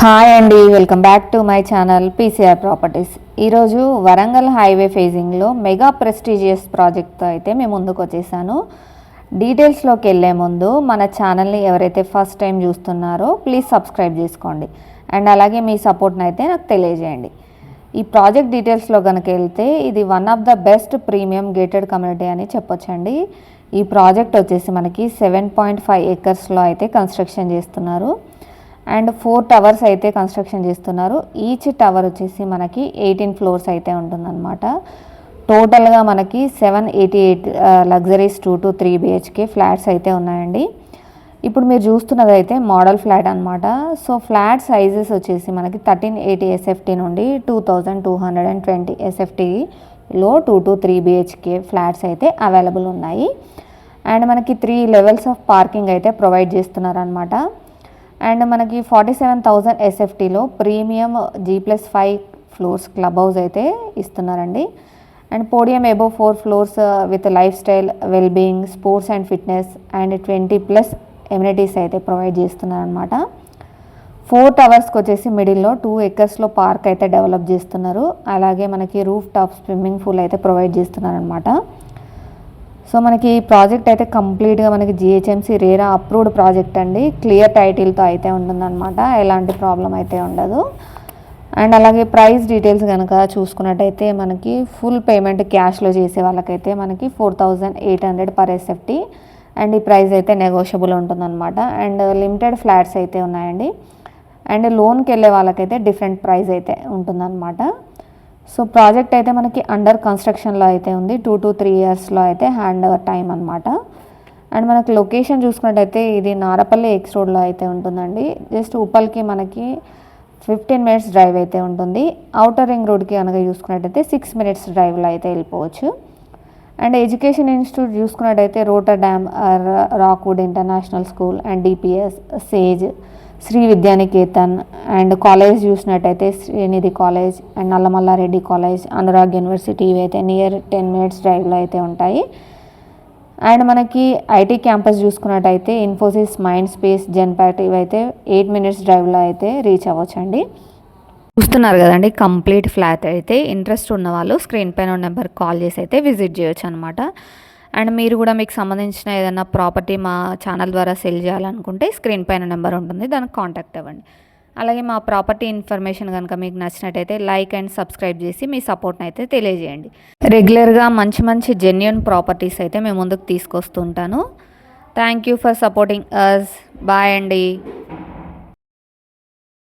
Hi అండి, welcome back to my channel PCR properties. ఈరోజు Warangal highway ఫేజింగ్లో mega prestigious ప్రాజెక్ట్తో అయితే మేము ముందుకు వచ్చేసాను. డీటెయిల్స్లోకి వెళ్ళే ముందు మన ఛానల్ని ఎవరైతే ఫస్ట్ టైం చూస్తున్నారో ప్లీజ్ సబ్స్క్రైబ్ చేసుకోండి అండ్ అలాగే మీ సపోర్ట్ని అయితే నాకు తెలియజేయండి. ఈ ప్రాజెక్ట్ డీటెయిల్స్లో కనుక వెళ్తే ఇది one of the best premium gated community అని చెప్పొచ్చండి. ఈ ప్రాజెక్ట్ వచ్చేసి మనకి 7.5 ఏకర్స్లో అయితే కన్స్ట్రక్షన్ చేస్తున్నారు అండ్ 4 టవర్స్ అయితే కన్స్ట్రక్షన్ చేస్తున్నారు. ఈచ్ టవర్ వచ్చేసి మనకి 18 ఫ్లోర్స్ అయితే ఉంటుందన్నమాట. టోటల్గా మనకి 788 లగ్జరీస్ 2 to 3 BHK ఫ్లాట్స్ అయితే ఉన్నాయండి. ఇప్పుడు మీరు చూస్తున్నది అయితే మోడల్ ఫ్లాట్ అనమాట. సో ఫ్లాట్ సైజెస్ వచ్చేసి మనకి 1380 SFT నుండి 2220 SFTలో 2 to 3 BHK ఫ్లాట్స్ అయితే అవైలబుల్ ఉన్నాయి. అండ్ మనకి 3 లెవెల్స్ ఆఫ్ పార్కింగ్ అయితే ప్రొవైడ్ చేస్తున్నారు అనమాట. అండ్ మనకి 47,000 SFTలో premium G+5 floors club house అయితే ఇస్తున్నారండి. And podium above 4 floors with lifestyle wellbeing sports and fitness and 20+ amenities అయితే ప్రొవైడ్ చేస్తున్నారనమాట. 4 టవర్స్కి వచ్చేసి మిడిల్లో 2 ఏకర్స్లో పార్క్ అయితే డెవలప్ చేస్తున్నారు. అలాగే మనకి రూఫ్ టాప్ స్విమ్మింగ్ పూల్ అయితే ప్రొవైడ్ చేస్తున్నారనమాట. సో మనకి ఈ ప్రాజెక్ట్ అయితే కంప్లీట్గా మనకి GHMC రేరా అప్రూవ్డ్ ప్రాజెక్ట్ అండి. క్లియర్ టైటిల్తో అయితే ఉంటుందన్నమాట, ఎలాంటి ప్రాబ్లం అయితే ఉండదు. అండ్ అలాగే ప్రైస్ డీటెయిల్స్ కనుక చూసుకున్నట్టయితే మనకి ఫుల్ పేమెంట్ క్యాష్లో చేసే వాళ్ళకైతే మనకి 4,800 per SFT అండ్ ఈ ప్రైస్ అయితే నెగోషియబుల్ ఉంటుందన్నమాట. అండ్ లిమిటెడ్ ఫ్లాట్స్ అయితే ఉన్నాయండి. అండ్ లోన్కి వెళ్ళే వాళ్ళకైతే డిఫరెంట్ ప్రైస్ అయితే ఉంటుందన్నమాట. సో ప్రాజెక్ట్ అయితే మనకి అండర్ కన్స్ట్రక్షన్లో అయితే ఉంది. 2 to 3 ఇయర్స్లో అయితే హ్యాండ్ ఓవర్ టైం అనమాట. అండ్ మనకి లొకేషన్ చూసుకున్నట్టయితే ఇది నారపల్లి ఎక్స్ రోడ్లో అయితే ఉంటుందండి. జస్ట్ ఉప్పల్కి మనకి 15 minutes డ్రైవ్ అయితే ఉంటుంది. ఔటర్ రింగ్ రోడ్కి కనుక చూసుకున్నట్టయితే 6 minutes డ్రైవ్లో అయితే వెళ్ళిపోవచ్చు. అండ్ ఎడ్యుకేషన్ ఇన్స్టిట్యూట్ చూసుకున్నట్టయితే Rotterdam, Rockwood international school and DPS, Sage, Sri Vidyanikethan and college చూసినట్టయితే Srinidhi college and Nallamallareddy college, Anurag university ఇవి అయితే నియర్ 10 minutes డ్రైవ్లో అయితే ఉంటాయి. అండ్ మనకి IT క్యాంపస్ చూసుకున్నట్టయితే ఇన్ఫోసిస్, మైండ్ స్పేస్, జెన్పాక్ట్ ఇవైతే 8 minutes డ్రైవ్లో అయితే రీచ్ అవ్వచ్చండి. చూస్తున్నారు కదండి కంప్లీట్ ఫ్లాట్ అయితే. ఇంట్రెస్ట్ ఉన్న వాళ్ళు స్క్రీన్ పైన నెంబర్ కాల్ చేసి అయితే విజిట్ చేయొచ్చు అనమాట. అండ్ మీరు కూడా మీకు సంబంధించిన ఏదైనా ప్రాపర్టీ మా ఛానల్ ద్వారా సెల్ చేయాలనుకుంటే స్క్రీన్ పైన నెంబర్ ఉంటుంది, దానికి కాంటాక్ట్ అవ్వండి. అలాగే మా ప్రాపర్టీ ఇన్ఫర్మేషన్ కనుక మీకు నచ్చినట్టయితే లైక్ అండ్ సబ్స్క్రైబ్ చేసి మీ సపోర్ట్ని అయితే తెలియజేయండి. రెగ్యులర్గా మంచి మంచి జెన్యూన్ ప్రాపర్టీస్ అయితే మేము ముందుకు తీసుకొస్తుంటాను. Thank you for supporting us. Bye అండి.